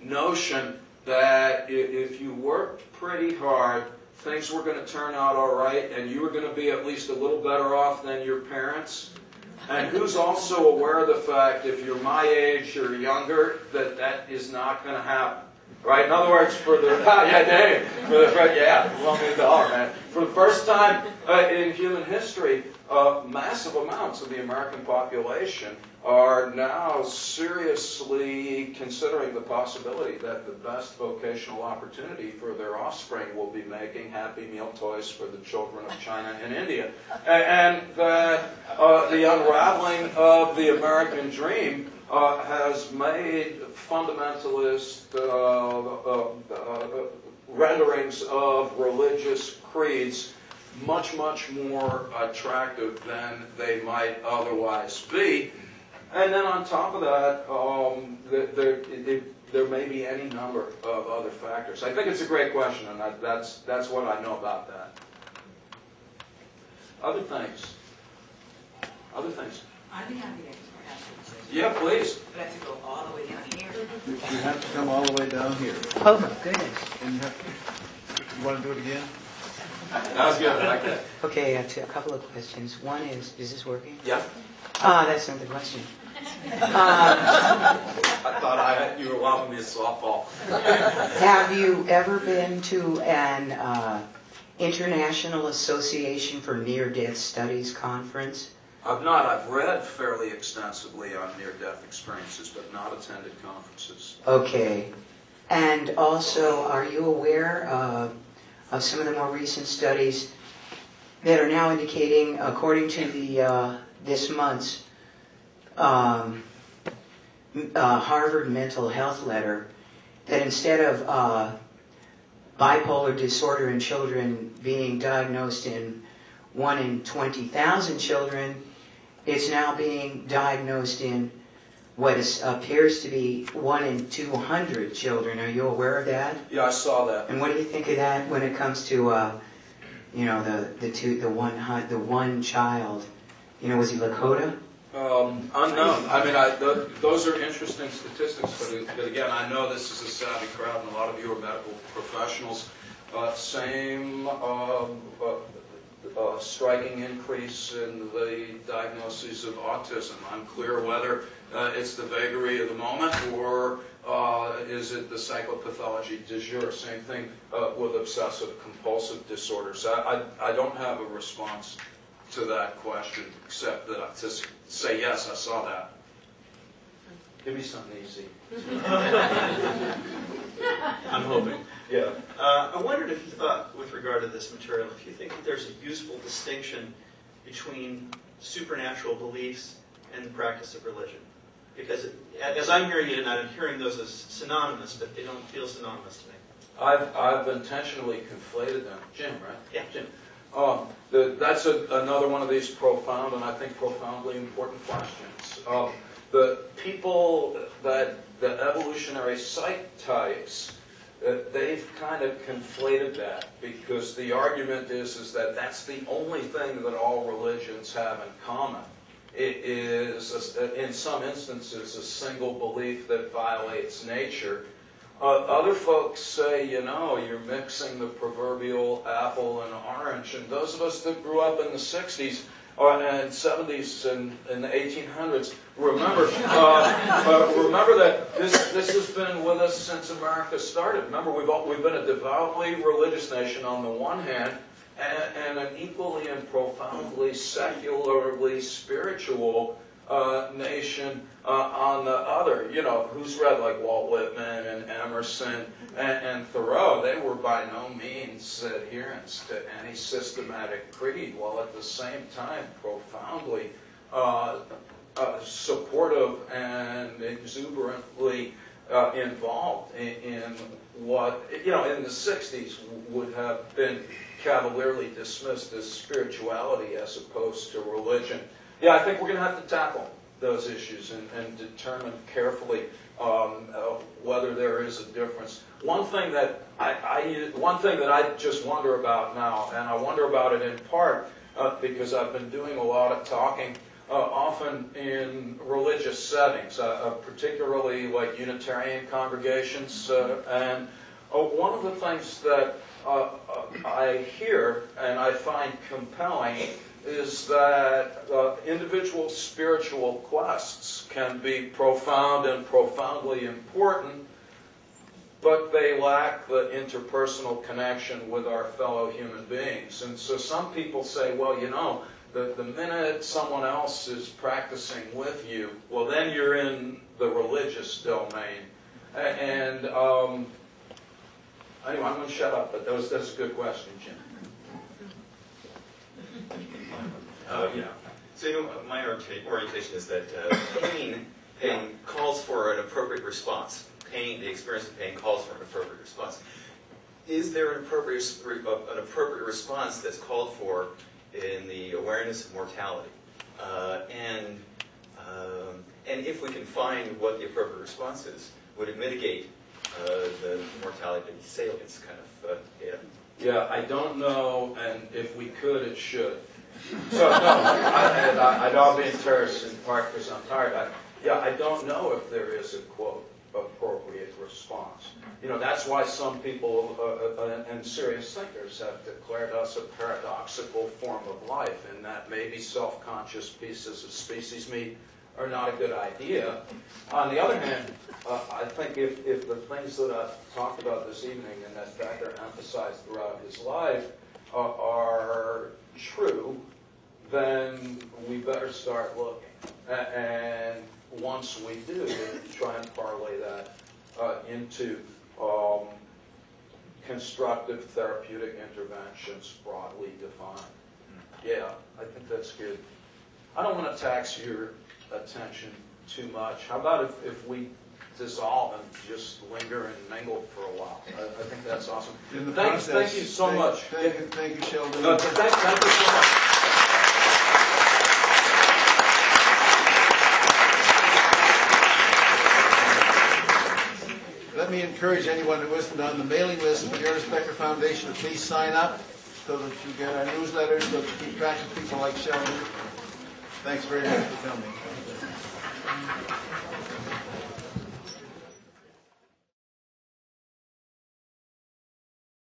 notion that if you worked pretty hard, things were going to turn out all right, and you were going to be at least a little better off than your parents. And who's also aware of the fact, if you're my age or younger, that that is not going to happen? Right? In other words, for the For the first time in human history, massive amounts of the American population are now seriously considering the possibility that the best vocational opportunity for their offspring will be making Happy Meal toys for the children of China and India. And that the unraveling of the American dream has made fundamentalist renderings of religious creeds much, much more attractive than they might otherwise be. And then on top of that, there may be any number of other factors. I think it's a great question, and that's what I know about that. Other things? Other things? I'd be happy to ask you a question. Yeah, please. But I have to go all the way down here. You have to come all the way down here. Oh, my goodness. And you want to do it again? That was good. I like that. Okay, I have a couple of questions. One is this working? Yeah. That's not the question. I thought you were allowing me a softball. Have you ever been to an International Association for Near-Death Studies conference? I've not. I've read fairly extensively on near-death experiences, but not attended conferences. Okay. And also, are you aware of some of the more recent studies that are now indicating, according to the this month's Harvard Mental Health Letter, that instead of bipolar disorder in children being diagnosed in 1 in 20,000 children, it's now being diagnosed in what appears to be 1 in 200 children. Are you aware of that? Yeah, I saw that. And what do you think of that when it comes to, the one child? Was he Lakota? Unknown. I mean, those are interesting statistics, but again, I know this is a savvy crowd, and a lot of you are medical professionals. Same striking increase in the diagnoses of autism. Unclear whether it's the vagary of the moment or is it the psychopathology du jour. Same thing with obsessive-compulsive disorders. I don't have a response to that question, except that to say yes, I saw that. Give me something easy. I'm hoping. Yeah. I wondered if you thought, with regard to this material, if you think that there's a useful distinction between supernatural beliefs and the practice of religion. Because as I'm hearing it, and I'm hearing those as synonymous, but they don't feel synonymous to me. I've intentionally conflated them. Jim, right? Yeah. Jim. That's another one of these profound and I think profoundly important questions. The people that the evolutionary psych types, they've kind of conflated that because the argument is that that's the only thing that all religions have in common. It is, in some instances, a single belief that violates nature. Other folks say, you're mixing the proverbial apple and orange. And those of us that grew up in the 60s and 70s and the 1800s remember that this has been with us since America started. Remember, we've been a devoutly religious nation on the one hand, and an equally and profoundly secularly spiritual nation on the other. Who's read like Walt Whitman and Emerson and Thoreau? They were by no means adherents to any systematic creed, while at the same time profoundly supportive and exuberantly involved in what, in the 60s would have been cavalierly dismissed as spirituality as opposed to religion. Yeah, I think we're going to have to tackle those issues and determine carefully whether there is a difference. One thing that I just wonder about now, and I wonder about it in part because I've been doing a lot of talking often in religious settings, particularly like Unitarian congregations. And one of the things that I hear and I find compelling is that individual spiritual quests can be profound and profoundly important, but they lack the interpersonal connection with our fellow human beings. And so some people say, well, you know, the minute someone else is practicing with you, well, then you're in the religious domain. And anyway, I'm going to shut up, but that's a good question, Jim. So my orientation is that pain calls for an appropriate response. Pain, the experience of pain, calls for an appropriate response. Is there an appropriate response that's called for in the awareness of mortality? And if we can find what the appropriate response is, would it mitigate the mortality salience kind of data? Yeah, I don't know, and if we could, it should. So, no, I know I'm being terse in part because I'm tired. I don't know if there is a, quote, appropriate response. That's why some people and serious thinkers have declared us a paradoxical form of life, and that maybe self-conscious pieces of species meat are not a good idea. On the other hand, I think if the things that I've talked about this evening and that Becker emphasized throughout his life are true, then we better start looking. And once we do, try and parlay that into constructive therapeutic interventions broadly defined. Yeah, I think that's good. I don't want to tax your attention too much. How about if we dissolve and just linger and mingle for a while? I think that's awesome. Thank you so much. Thank you, Sheldon. Thank you so much. Let me encourage anyone who isn't on the mailing list for the Ernest Becker Foundation to please sign up so that you get our newsletters, so that you keep track of people like Sheldon. Thanks very much for coming.